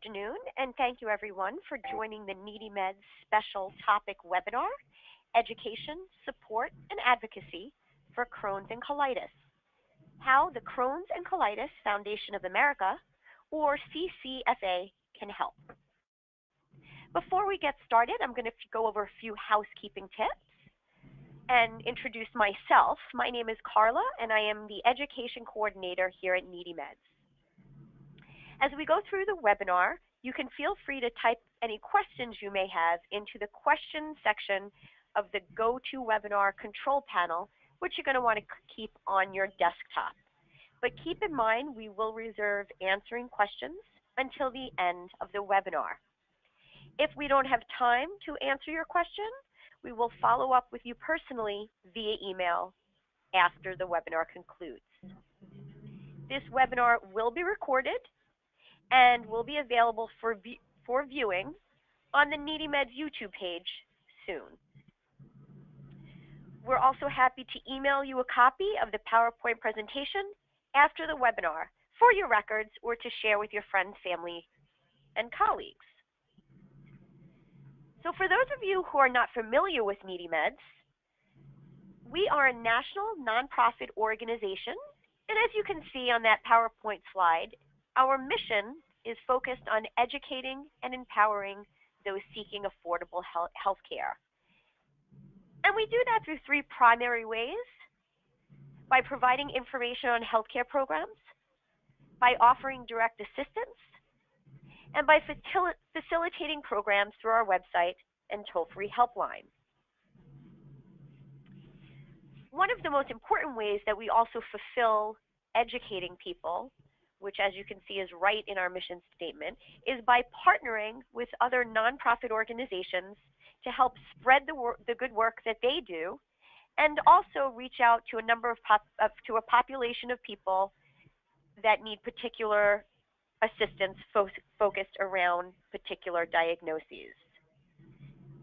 afternoon, and thank you everyone for joining the NeedyMeds special topic webinar, Education, Support, and Advocacy for Crohn's and Colitis, how the Crohn's and Colitis Foundation of America, or CCFA, can help. Before we get started, I'm going to go over a few housekeeping tips and introduce myself. My name is Carla, and I am the Education Coordinator here at NeedyMeds. As we go through the webinar, you can feel free to type any questions you may have into the questions section of the GoToWebinar control panel, which you're going to want to keep on your desktop. But keep in mind, we will reserve answering questions until the end of the webinar. If we don't have time to answer your question, we will follow up with you personally via email after the webinar concludes. This webinar will be recorded and will be available for viewing on the NeedyMeds YouTube page soon. We're also happy to email you a copy of the PowerPoint presentation after the webinar for your records or to share with your friends, family, and colleagues. So for those of you who are not familiar with NeedyMeds, we are a national nonprofit organization, and as you can see on that PowerPoint slide, our mission is focused on educating and empowering those seeking affordable health care. And we do that through three primary ways: by providing information on healthcare programs, by offering direct assistance, and by facilitating programs through our website and toll-free helpline. One of the most important ways that we also fulfill educating people, which as you can see is right in our mission statement, is by partnering with other nonprofit organizations to help spread the good work that they do, and also reach out to a population of people that need particular assistance focused around particular diagnoses.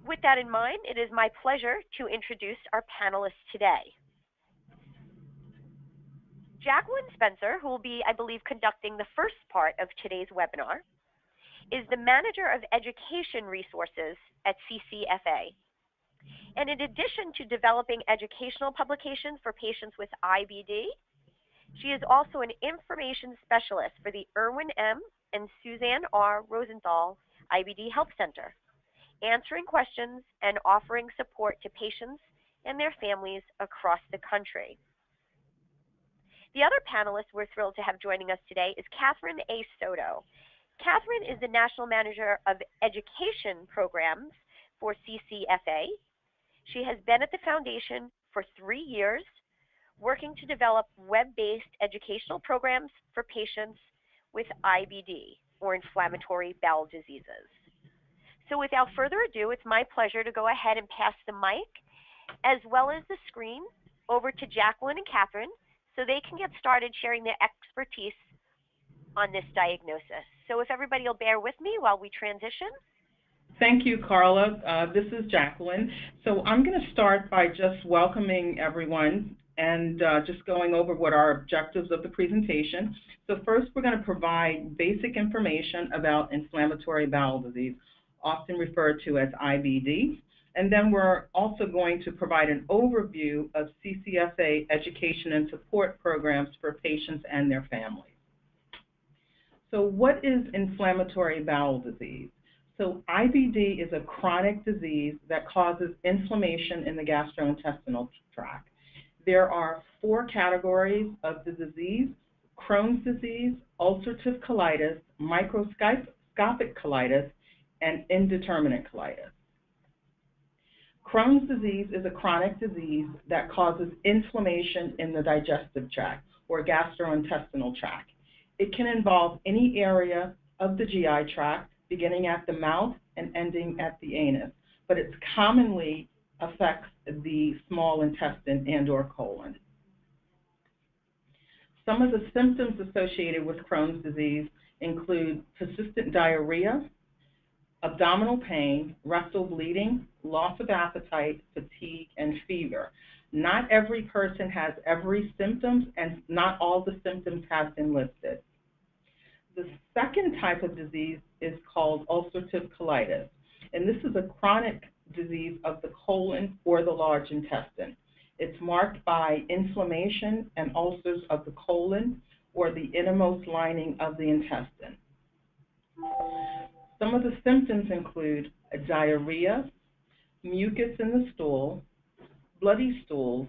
With that in mind, it is my pleasure to introduce our panelists today. Jacqueline Spencer, who will be, I believe, conducting the first part of today's webinar, is the Manager of Education Resources at CCFA. And in addition to developing educational publications for patients with IBD, she is also an information specialist for the Irwin M. and Suzanne R. Rosenthal IBD Health Center, answering questions and offering support to patients and their families across the country. The other panelist we're thrilled to have joining us today is Catherine A. Soto. Catherine is the National Manager of Education Programs for CCFA. She has been at the Foundation for 3 years, working to develop web-based educational programs for patients with IBD, or inflammatory bowel diseases. So without further ado, it's my pleasure to go ahead and pass the mic, as well as the screen, over to Jacqueline and Catherine, so they can get started sharing their expertise on this diagnosis. So if everybody will bear with me while we transition. Thank you, Carla. This is Jacqueline. So I'm going to start by just welcoming everyone and just going over what our objectives of the presentation. So first, we're going to provide basic information about inflammatory bowel disease, often referred to as IBD. And then we're also going to provide an overview of CCFA education and support programs for patients and their families. So what is inflammatory bowel disease? So IBD is a chronic disease that causes inflammation in the gastrointestinal tract. There are 4 categories of the disease: Crohn's disease, ulcerative colitis, microscopic colitis, and indeterminate colitis. Crohn's disease is a chronic disease that causes inflammation in the digestive tract or gastrointestinal tract. It can involve any area of the GI tract, beginning at the mouth and ending at the anus, but it commonly affects the small intestine and/or colon. Some of the symptoms associated with Crohn's disease include persistent diarrhea, abdominal pain, rectal bleeding, loss of appetite, fatigue, and fever. Not every person has every symptom, and not all the symptoms have been listed. The second type of disease is called ulcerative colitis, and this is a chronic disease of the colon or the large intestine. It's marked by inflammation and ulcers of the colon or the innermost lining of the intestine. Some of the symptoms include diarrhea, mucus in the stool, bloody stools,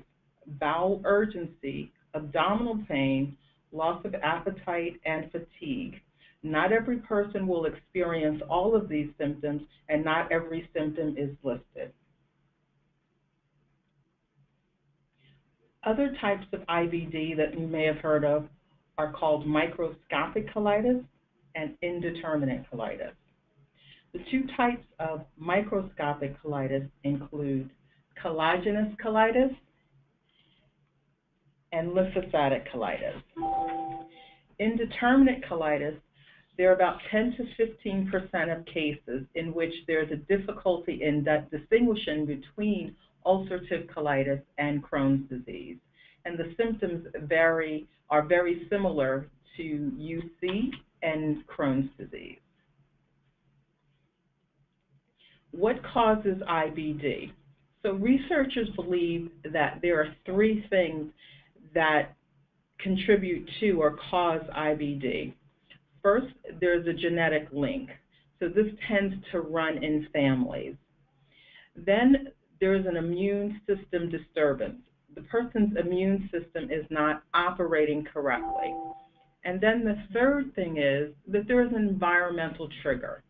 bowel urgency, abdominal pain, loss of appetite, and fatigue. Not every person will experience all of these symptoms, and not every symptom is listed. Other types of IBD that you may have heard of are called microscopic colitis and indeterminate colitis. The two types of microscopic colitis include collagenous colitis and lymphocytic colitis. Indeterminate colitis, there are about 10 to 15% of cases in which there's a difficulty in that distinguishing between ulcerative colitis and Crohn's disease. And the symptoms are very similar to UC and Crohn's disease. What causes IBD? So researchers believe that there are three things that contribute to or cause IBD. First, there's a genetic link. So this tends to run in families. Then there's an immune system disturbance. The person's immune system is not operating correctly. And then the third thing is that there is an environmental trigger.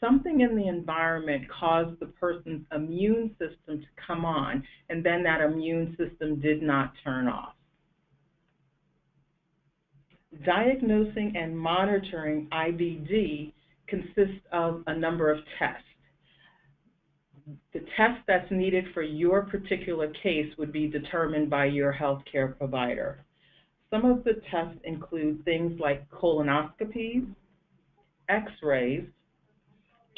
Something in the environment caused the person's immune system to come on, and then that immune system did not turn off. Diagnosing and monitoring IBD consists of a number of tests. The test that's needed for your particular case would be determined by your healthcare provider. Some of the tests include things like colonoscopies, x-rays,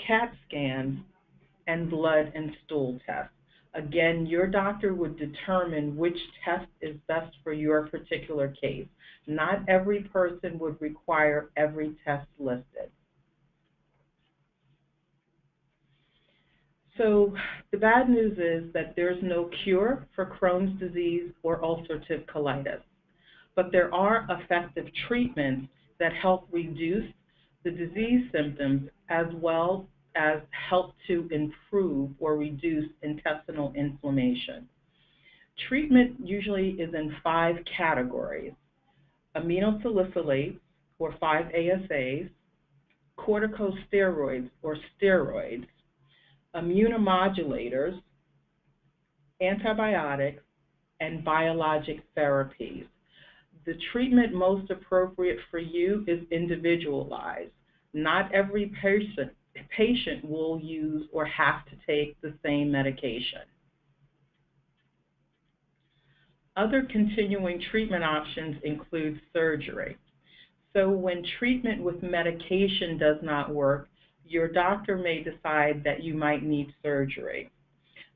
CAT scans, and blood and stool tests. Again, your doctor would determine which test is best for your particular case. Not every person would require every test listed. So the bad news is that there's no cure for Crohn's disease or ulcerative colitis, but there are effective treatments that help reduce the disease symptoms as well as help to improve or reduce intestinal inflammation. Treatment usually is in 5 categories: aminosalicylates, or 5-ASAs, corticosteroids, or steroids, immunomodulators, antibiotics, and biologic therapies. The treatment most appropriate for you is individualized. Not every patient will use or have to take the same medication. Other continuing treatment options include surgery. So when treatment with medication does not work, your doctor may decide that you might need surgery.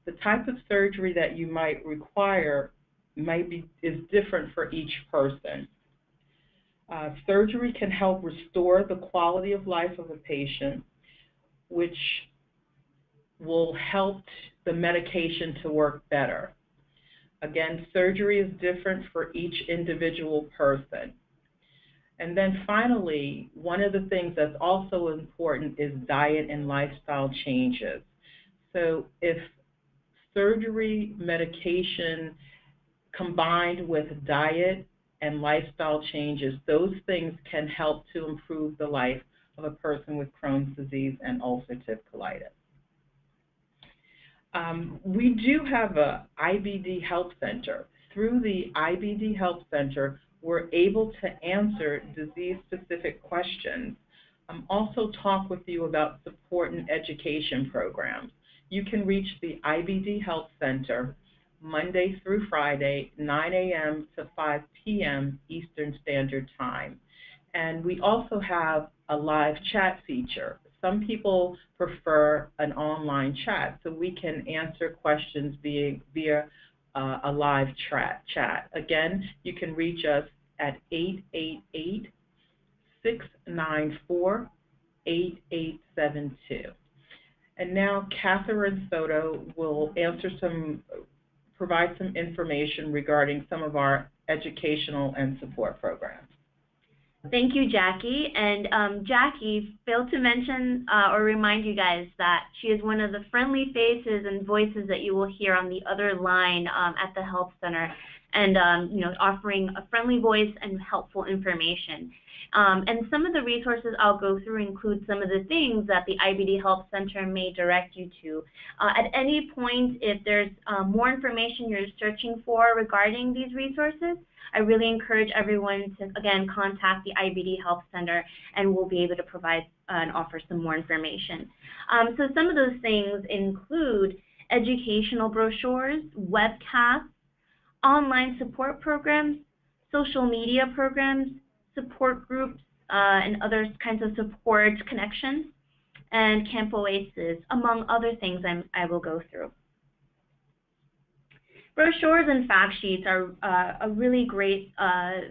The type of surgery that you might require is different for each person. Surgery can help restore the quality of life of a patient, which will help the medication to work better. Again, surgery is different for each individual person. And then finally, one of the things that's also important is diet and lifestyle changes. So if surgery, medication, combined with diet and lifestyle changes, those things can help to improve the life of a person with Crohn's disease and ulcerative colitis. We do have a IBD Help Center. Through the IBD Help Center, we're able to answer disease-specific questions. Also talk with you about support and education programs. You can reach the IBD Help Center Monday through Friday, 9 a.m. to 5 p.m. Eastern Standard Time. And we also have a live chat feature. Some people prefer an online chat, so we can answer questions via a live chat. Again, you can reach us at 694-8872. And now Catherine Soto will provide some information regarding some of our educational and support programs. Thank you, Jackie. And Jackie failed to mention or remind you guys that she is one of the friendly faces and voices that you will hear on the other line at the Health Center, and offering a friendly voice and helpful information. And some of the resources I'll go through include some of the things that the IBD Health Center may direct you to. At any point, if there's more information you're searching for regarding these resources, I really encourage everyone to, again, contact the IBD Health Center, and we'll be able to provide and offer some more information. So some of those things include educational brochures, webcasts, online support programs, social media programs, support groups, and other kinds of support connections, and Camp Oasis, among other things I will go through. Brochures and fact sheets are a really great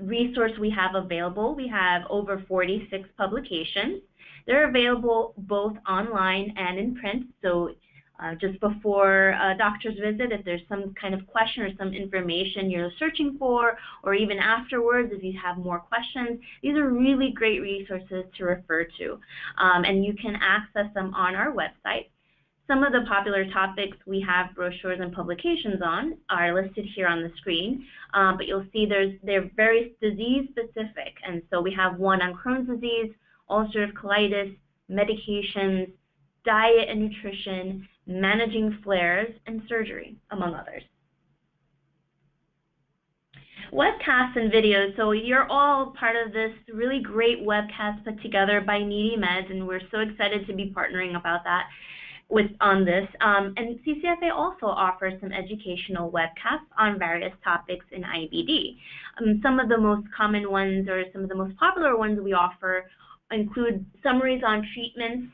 resource we have available. We have over 46 publications. They're available both online and in print, so just before a doctor's visit, if there's some kind of question or some information you're searching for, or even afterwards if you have more questions, these are really great resources to refer to, and you can access them on our website. Some of the popular topics we have brochures and publications on are listed here on the screen, but you'll see they're very disease specific, and so we have one on Crohn's disease, ulcerative colitis, medications, diet and nutrition, managing flares, and surgery, among others. Webcasts and videos. So you're all part of this really great webcast put together by NeedyMeds, and we're so excited to be partnering about that on this. And CCFA also offers some educational webcasts on various topics in IBD. Some of the most common ones, or some of the most popular ones we offer, include summaries on treatments,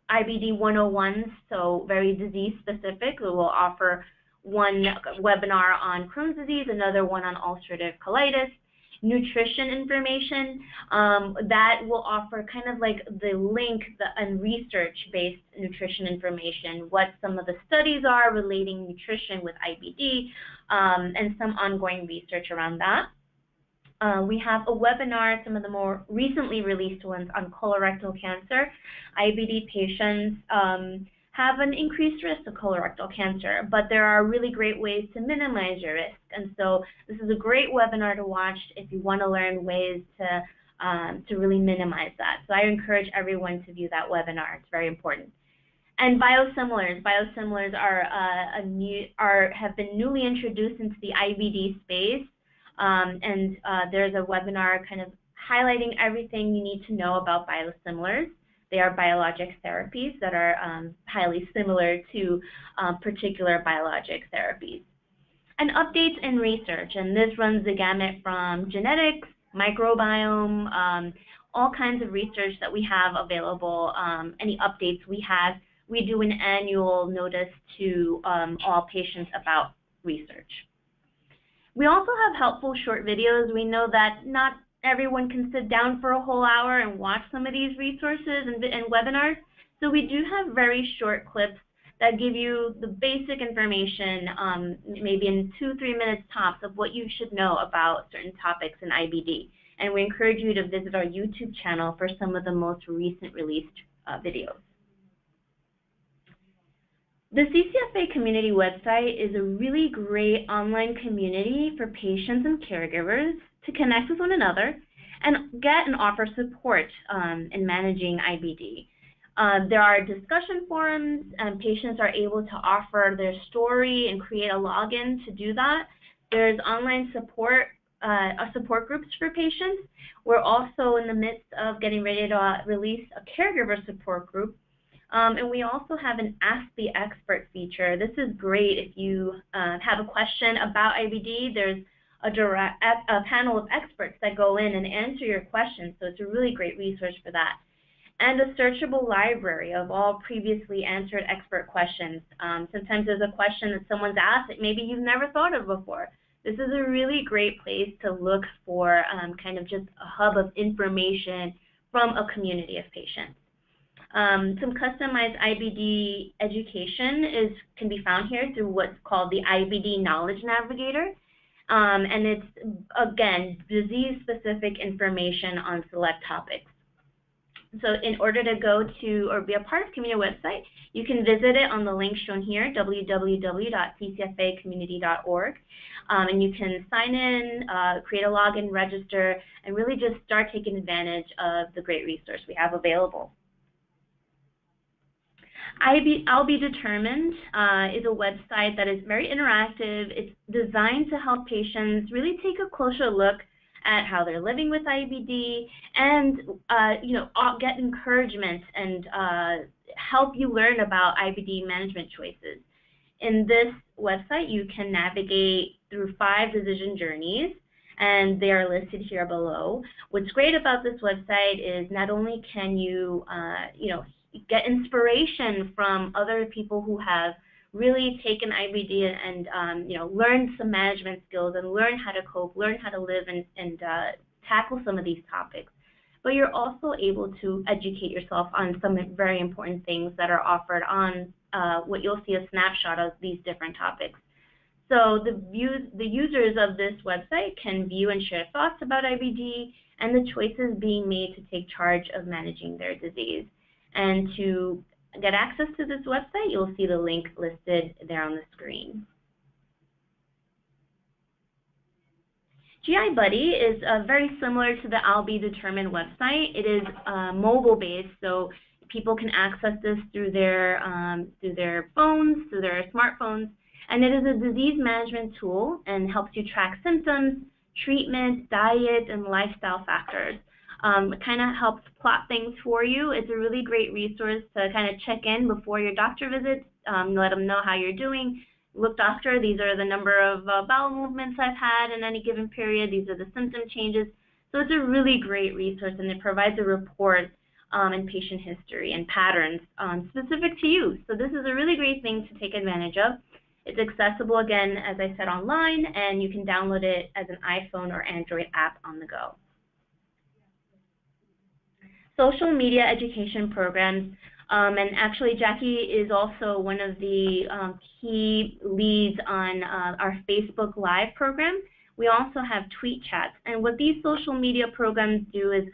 IBD 101s, so very disease specific. We will offer one webinar on Crohn's disease, another one on ulcerative colitis. Nutrition information, that will offer kind of like the link and research-based nutrition information, what some of the studies are relating nutrition with IBD, and some ongoing research around that. We have a webinar, some of the more recently released ones, on colorectal cancer. IBD patients have an increased risk of colorectal cancer, but there are really great ways to minimize your risk. And so this is a great webinar to watch if you want to learn ways to really minimize that. So I encourage everyone to view that webinar. It's very important. And biosimilars. Biosimilars have been newly introduced into the IBD space. There's a webinar kind of highlighting everything you need to know about biosimilars. They are biologic therapies that are highly similar to particular biologic therapies. And updates in research, and this runs the gamut from genetics, microbiome, all kinds of research that we have available, any updates we have. We do an annual notice to all patients about research. We also have helpful short videos. We know that not everyone can sit down for a whole hour and watch some of these resources and webinars, so we do have very short clips that give you the basic information, maybe in 2-3 minutes tops, of what you should know about certain topics in IBD. And we encourage you to visit our YouTube channel for some of the most recent released videos. The CCFA community website is a really great online community for patients and caregivers to connect with one another and get and offer support in managing IBD. There are discussion forums, and patients are able to offer their story and create a login to do that. There's online support groups for patients. We're also in the midst of getting ready to release a caregiver support group. And we also have an Ask the Expert feature. This is great if you have a question about IBD. There's a panel of experts that go in and answer your questions, so it's a really great resource for that. And a searchable library of all previously answered expert questions. Sometimes there's a question that someone's asked that maybe you've never thought of before. This is a really great place to look for kind of just a hub of information from a community of patients. Some customized IBD education can be found here through what's called the IBD Knowledge Navigator. And it's, again, disease-specific information on select topics. So in order to go to or be a part of community website, you can visit it on the link shown here, www.ccfacommunity.org. And you can sign in, create a login, register, and really just start taking advantage of the great resource we have available. I'll Be Determined is a website that is very interactive. It's designed to help patients really take a closer look at how they're living with IBD and get encouragement and help you learn about IBD management choices. In this website, you can navigate through 5 decision journeys, and they are listed here below. What's great about this website is not only can you get inspiration from other people who have really taken IBD and learn some management skills and learn how to cope, learn how to live and tackle some of these topics. But you're also able to educate yourself on some very important things that are offered on what you'll see a snapshot of these different topics. So the users of this website can view and share thoughts about IBD and the choices being made to take charge of managing their disease. And to get access to this website, you'll see the link listed there on the screen. GI Buddy is very similar to the I'll Be Determined website. It is mobile-based, so people can access this through their phones, through their smartphones. And it is a disease management tool and helps you track symptoms, treatment, diet, and lifestyle factors. It kind of helps plot things for you. It's a really great resource to kind of check in before your doctor visits, let them know how you're doing. Look, doctor, these are the number of bowel movements I've had in any given period. These are the symptom changes. So it's a really great resource, and it provides a report and patient history and patterns specific to you. So this is a really great thing to take advantage of. It's accessible, again, as I said, online, and you can download it as an iPhone or Android app on the go. Social media education programs, and actually Jackie is also one of the key leads on our Facebook Live program. We also have tweet chats, and what these social media programs do is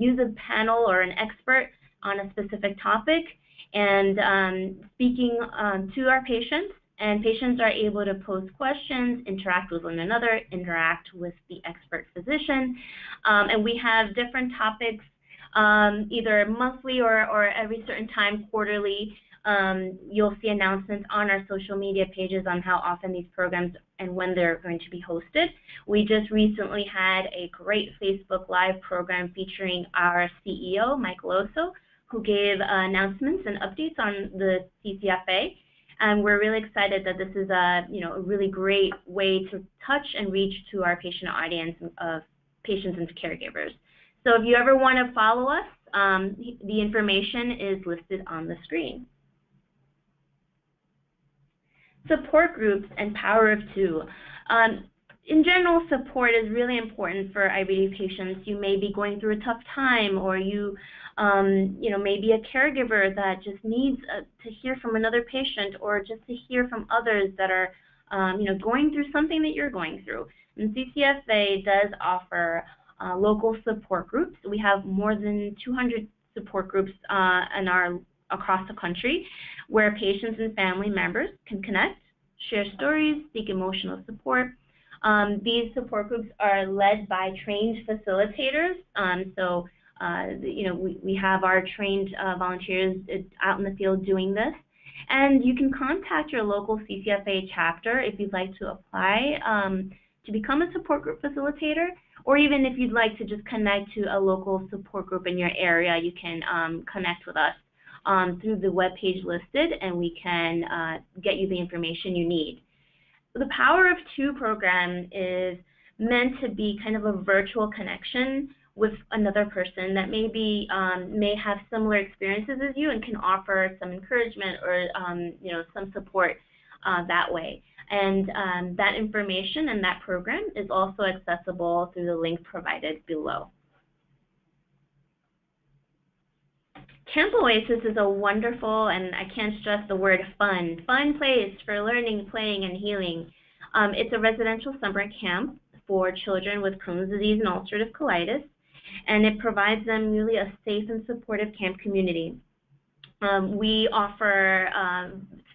use a panel or an expert on a specific topic and speaking to our patients, and patients are able to pose questions, interact with one another, interact with the expert physician, and we have different topics either monthly or every certain time, quarterly. You'll see announcements on our social media pages on how often these programs and when they're going to be hosted. We just recently had a great Facebook Live program featuring our CEO, Mike Loso, who gave announcements and updates on the CCFA. And we're really excited that this is a really great way to touch and reach to our patient audience of patients and caregivers. So if you ever want to follow us, the information is listed on the screen. Support groups and power of 2. In general, support is really important for IBD patients. You may be going through a tough time, or you may be a caregiver that just needs to hear from another patient, or just to hear from others that are going through something that you're going through. And CCFA does offer local support groups. We have more than 200 support groups across the country where patients and family members can connect, share stories, seek emotional support. These support groups are led by trained facilitators. We have our trained volunteers out in the field doing this. And you can contact your local CCFA chapter if you'd like to apply to become a support group facilitator, or even if you'd like to just connect to a local support group in your area, you can connect with us through the webpage listed, and we can get you the information you need. The Power of 2 program is meant to be kind of a virtual connection with another person that may have similar experiences as you and can offer some encouragement or some support that way. And that information and that program is also accessible through the link provided below. Camp Oasis is a wonderful, and I can't stress the word fun place for learning, playing, and healing. It's a residential summer camp for children with Crohn's disease and ulcerative colitis, and it provides them really a safe and supportive camp community. We offer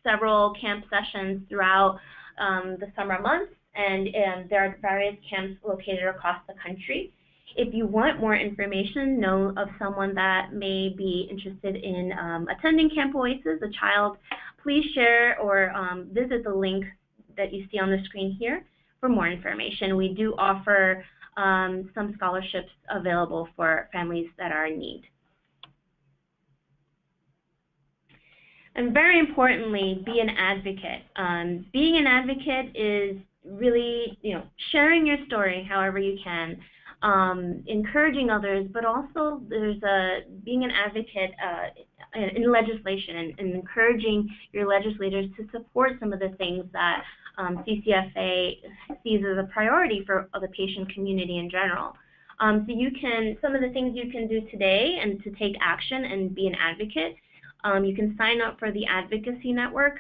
several camp sessions throughout the summer months, and there are various camps located across the country. If you want more information, know of someone that may be interested in attending Camp Oasis, a child, please share or visit the link that you see on the screen here for more information. We do offer some scholarships available for families that are in need. And very importantly, be an advocate. Being an advocate is really, sharing your story however you can, encouraging others, but also there's being an advocate in legislation and encouraging your legislators to support some of the things that CCFA sees as a priority for the patient community in general. Some of the things you can do today and to take action and be an advocate. You can sign up for the Advocacy Network.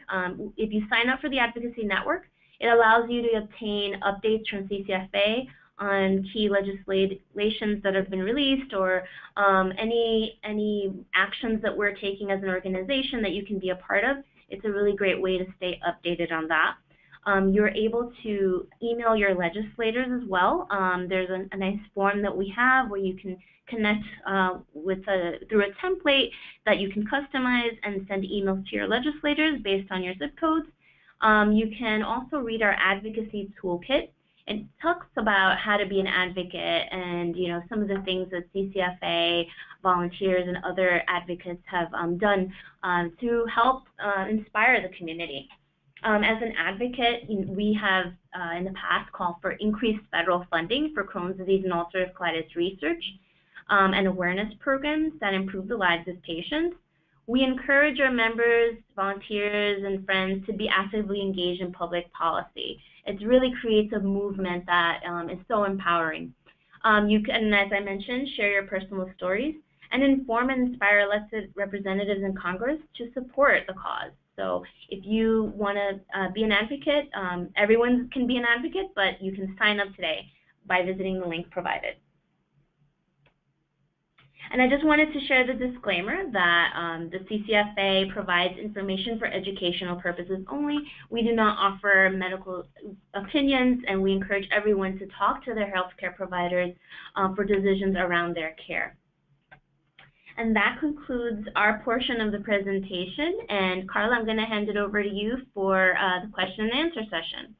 If you sign up for the Advocacy Network, it allows you to obtain updates from CCFA on key legislations that have been released or any actions that we're taking as an organization that you can be a part of. It's a really great way to stay updated on that. You're able to email your legislators as well. There's a nice form that we have where you can connect through a template that you can customize and send emails to your legislators based on your zip codes. You can also read our advocacy toolkit. It talks about how to be an advocate and some of the things that CCFA volunteers and other advocates have done to help inspire the community. As an advocate, we have in the past called for increased federal funding for Crohn's disease and ulcerative colitis research and awareness programs that improve the lives of patients. We encourage our members, volunteers, and friends to be actively engaged in public policy. It really creates a movement that is so empowering. You can, as I mentioned, share your personal stories and inform and inspire elected representatives in Congress to support the cause. So if you want to be an advocate, everyone can be an advocate, but you can sign up today by visiting the link provided. And I just wanted to share the disclaimer that the CCFA provides information for educational purposes only. We do not offer medical opinions, and we encourage everyone to talk to their healthcare providers for decisions around their care. And that concludes our portion of the presentation. And Carla, I'm going to hand it over to you for the question and answer session.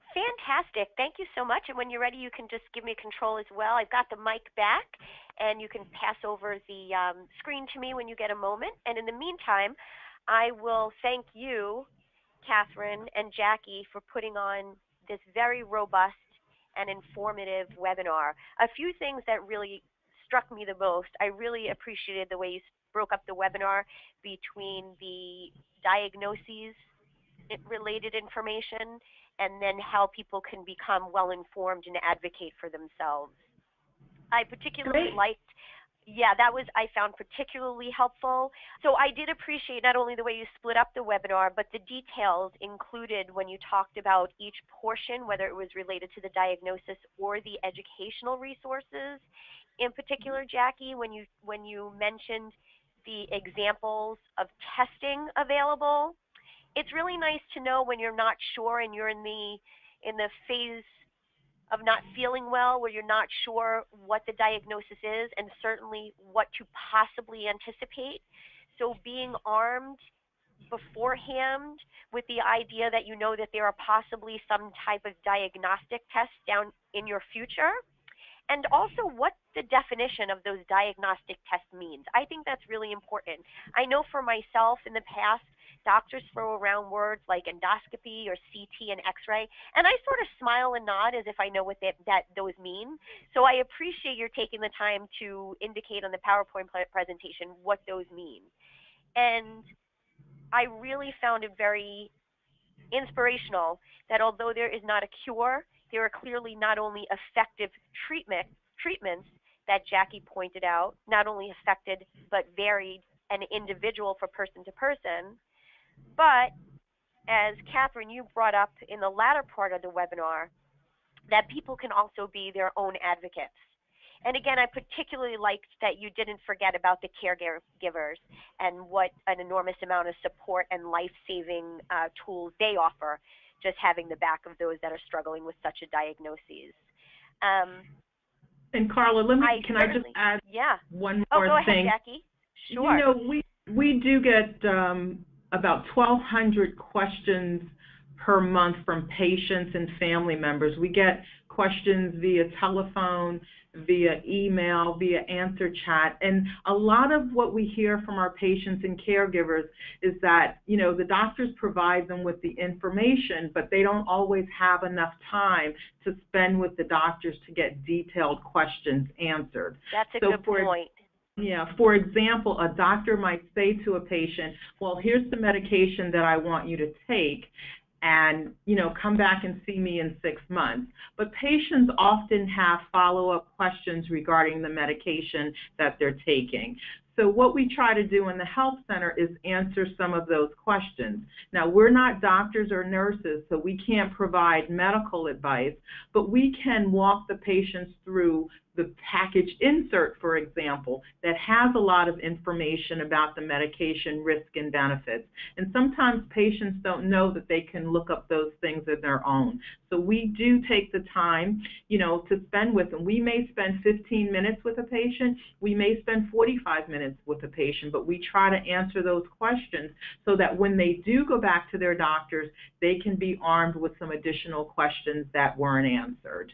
Fantastic. Thank you so much. And when you're ready, you can just give me control as well. I've got the mic back, and you can pass over the screen to me when you get a moment. And in the meantime, I will thank you, Catherine and Jackie, for putting on this very robust and informative webinar. A few things that really struck me the most. I really appreciated the way you broke up the webinar between the diagnoses related information and then how people can become well informed and advocate for themselves. I particularly liked, I found particularly helpful. So I did appreciate not only the way you split up the webinar, but the details included when you talked about each portion, whether it was related to the diagnosis or the educational resources. In particular, Jackie, when you mentioned the examples of testing available, it's really nice to know when you're not sure and you're in the phase of not feeling well, where you're not sure what the diagnosis is and certainly what to possibly anticipate. So being armed beforehand with the idea that you know that there are possibly some type of diagnostic tests down in your future, and also what the definition of those diagnostic tests means. I think that's really important. I know for myself in the past, doctors throw around words like endoscopy or CT and X-ray, and I sort of smile and nod as if I know what those mean. So I appreciate your taking the time to indicate on the PowerPoint presentation what those mean. And I really found it very inspirational that although there is not a cure, there are clearly not only effective treatments that Jackie pointed out, not only affected but varied and individual for person to person, but as Catherine, you brought up in the latter part of the webinar, that people can also be their own advocates. And again, I particularly liked that you didn't forget about the caregivers and what an enormous amount of support and life-saving tools they offer, just having the back of those that are struggling with such a diagnosis. And Carla, can I just add one more go thing? ahead, Jackie. Sure. You know, we do get about 1,200 questions per month from patients and family members. We get questions via telephone, via email, via answer chat, and a lot of what we hear from our patients and caregivers is that, you know, the doctors provide them with the information, but they don't always have enough time to spend with the doctors to get detailed questions answered. That's a good point. Yeah, for example, a doctor might say to a patient, well, here's the medication that I want you to take, and, you know, come back and see me in 6 months. But patients often have follow-up questions regarding the medication that they're taking. So what we try to do in the health center is answer some of those questions. Now, we're not doctors or nurses, so we can't provide medical advice, but we can walk the patients through the package insert, for example, that has a lot of information about the medication risk and benefits. And sometimes patients don't know that they can look up those things on their own. So we do take the time, you know, to spend with them. We may spend 15 minutes with a patient. We may spend 45 minutes with a patient, but we try to answer those questions so that when they do go back to their doctors, they can be armed with some additional questions that weren't answered.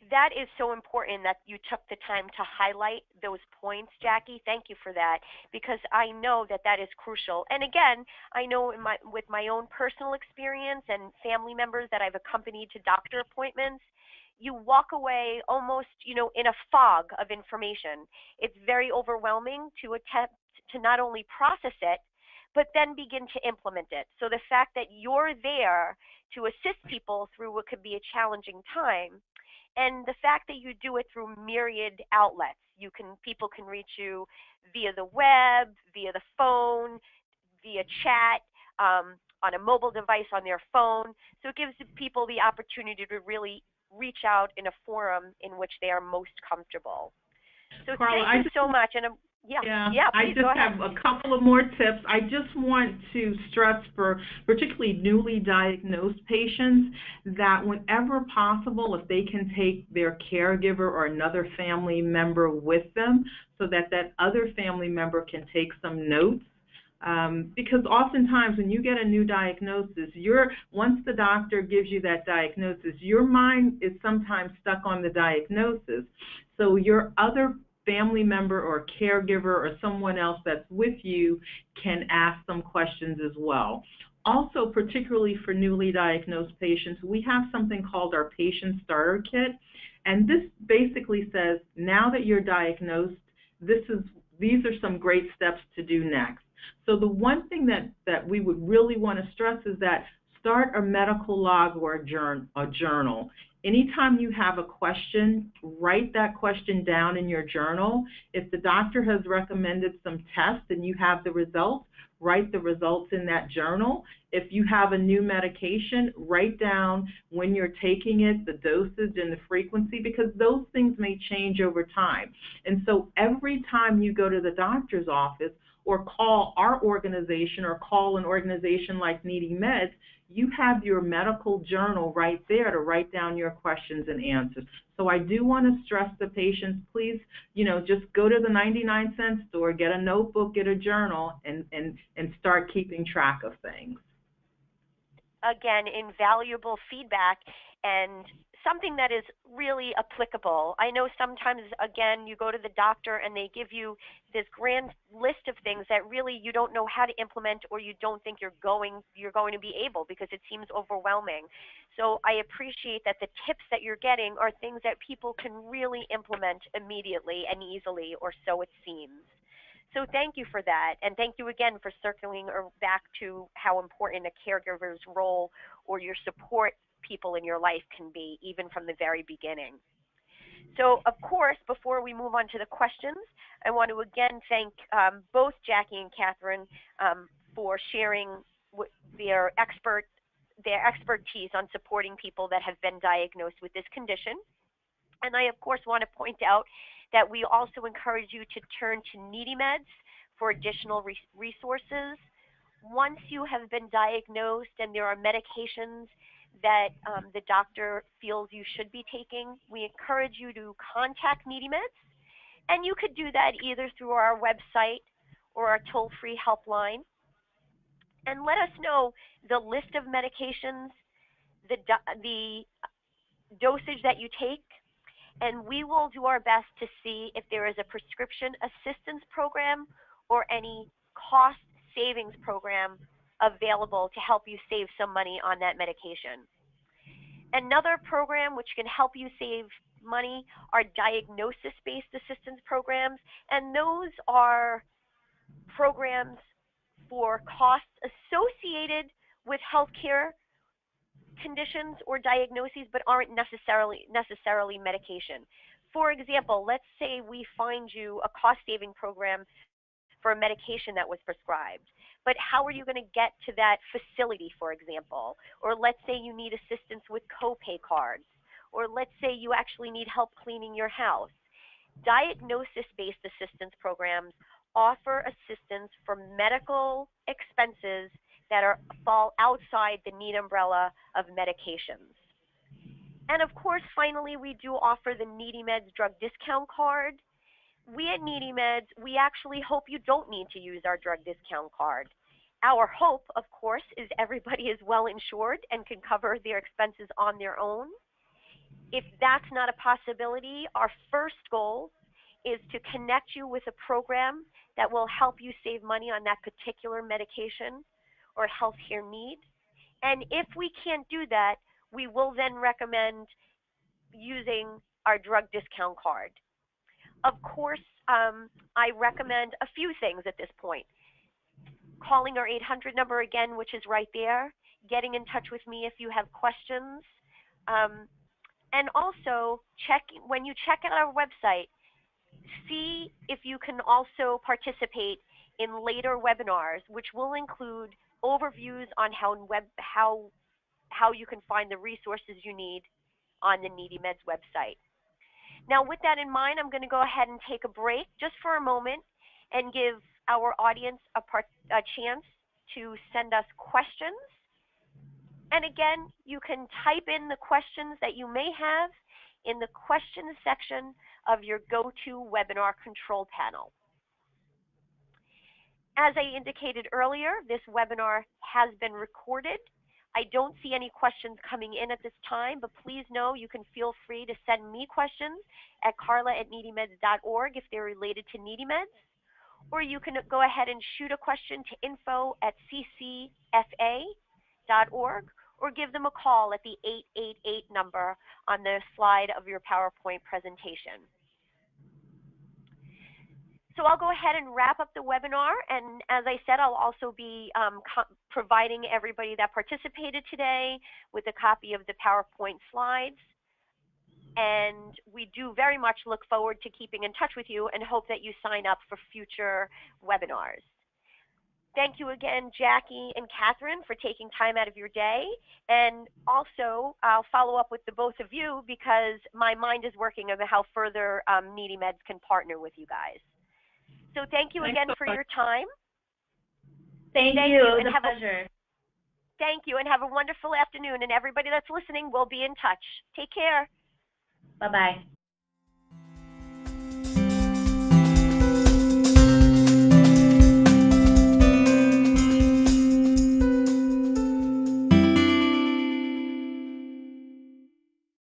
That is so important that you took the time to highlight those points, Jackie. Thank you for that, because I know that that is crucial. And again, I know with my own personal experience and family members that I've accompanied to doctor appointments, you walk away almost, you know, in a fog of information. It's very overwhelming to attempt to not only process it, but then begin to implement it. So the fact that you're there to assist people through what could be a challenging time, and the fact that you do it through myriad outlets. People can reach you via the web, via the phone, via chat, on a mobile device on their phone. So it gives people the opportunity to really reach out in a forum in which they are most comfortable. So Carla, thank you so much. And I just have a couple of more tips. I just want to stress for particularly newly diagnosed patients that whenever possible, if they can take their caregiver or another family member with them so that that other family member can take some notes. Because oftentimes when you get a new diagnosis, once the doctor gives you that diagnosis, your mind is sometimes stuck on the diagnosis. So your other family member or caregiver or someone else that's with you can ask some questions as well. Also, particularly for newly diagnosed patients, we have something called our patient starter kit, and this basically says, now that you're diagnosed, these are some great steps to do next. So the one thing that we would really want to stress is that start a medical log or a journal. Anytime you have a question, write that question down in your journal. If the doctor has recommended some tests and you have the results, write the results in that journal. If you have a new medication, write down when you're taking it, the dosage and the frequency, because those things may change over time. And so every time you go to the doctor's office or call our organization or call an organization like NeedyMeds, you have your medical journal right there to write down your questions and answers. So I do want to stress to patients, please, just go to the 99-cent store, get a notebook, get a journal, and start keeping track of things. Again, invaluable feedback and something that is really applicable. I know sometimes, again, you go to the doctor and they give you this grand list of things that really you don't know how to implement, or you don't think you're going to be able, because it seems overwhelming. So I appreciate that the tips that you're getting are things that people can really implement immediately and easily, or so it seems. So thank you for that, and thank you again for circling back to how important a caregiver's role or your support people in your life can be, even from the very beginning. So, of course, before we move on to the questions, I want to again thank both Jackie and Catherine for sharing their expertise on supporting people that have been diagnosed with this condition. And I, of course, want to point out that we also encourage you to turn to NeedyMeds for additional resources. Once you have been diagnosed and there are medications that the doctor feels you should be taking, we encourage you to contact NeedyMeds. And you could do that either through our website or our toll-free helpline. And let us know the list of medications, the dosage that you take, and we will do our best to see if there is a prescription assistance program or any cost savings program available to help you save some money on that medication. Another program which can help you save money are diagnosis-based assistance programs, and those are programs for costs associated with healthcare conditions or diagnoses, but aren't necessarily medication. For example, let's say we find you a cost-saving program for a medication that was prescribed, but how are you going to get to that facility, for example? Or let's say you need assistance with copay cards, or let's say you actually need help cleaning your house. Diagnosis-based assistance programs offer assistance for medical expenses that fall outside the need umbrella of medications. And of course, finally, we do offer the NeedyMeds drug discount card. We at NeedyMeds, we actually hope you don't need to use our drug discount card. Our hope, of course, is everybody is well insured and can cover their expenses on their own. If that's not a possibility, our first goal is to connect you with a program that will help you save money on that particular medication or healthcare need. And if we can't do that, we will then recommend using our drug discount card. Of course, I recommend a few things at this point. Calling our 800 number again, which is right there, getting in touch with me if you have questions. And also, when you check out our website, see if you can also participate in later webinars, which will include overviews on how you can find the resources you need on the NeedyMeds website. Now, with that in mind, I'm going to go ahead and take a break just for a moment and give our audience a chance to send us questions. And again, you can type in the questions that you may have in the questions section of your GoToWebinar control panel. As I indicated earlier, this webinar has been recorded. I don't see any questions coming in at this time, but please know you can feel free to send me questions at carla@needymeds.org if they're related to NeedyMeds, or you can go ahead and shoot a question to info@ccfa.org, or give them a call at the 888 number on the slide of your PowerPoint presentation. So I'll go ahead and wrap up the webinar, and as I said, I'll also be providing everybody that participated today with a copy of the PowerPoint slides. And we do very much look forward to keeping in touch with you and hope that you sign up for future webinars. Thank you again, Jackie and Catherine, for taking time out of your day. And also, I'll follow up with the both of you because my mind is working on how further NeedyMeds can partner with you guys. So thank you again for your time. Thank you. It was a pleasure. Thank you, and have a wonderful afternoon. And everybody that's listening, we'll be in touch. Take care. Bye-bye.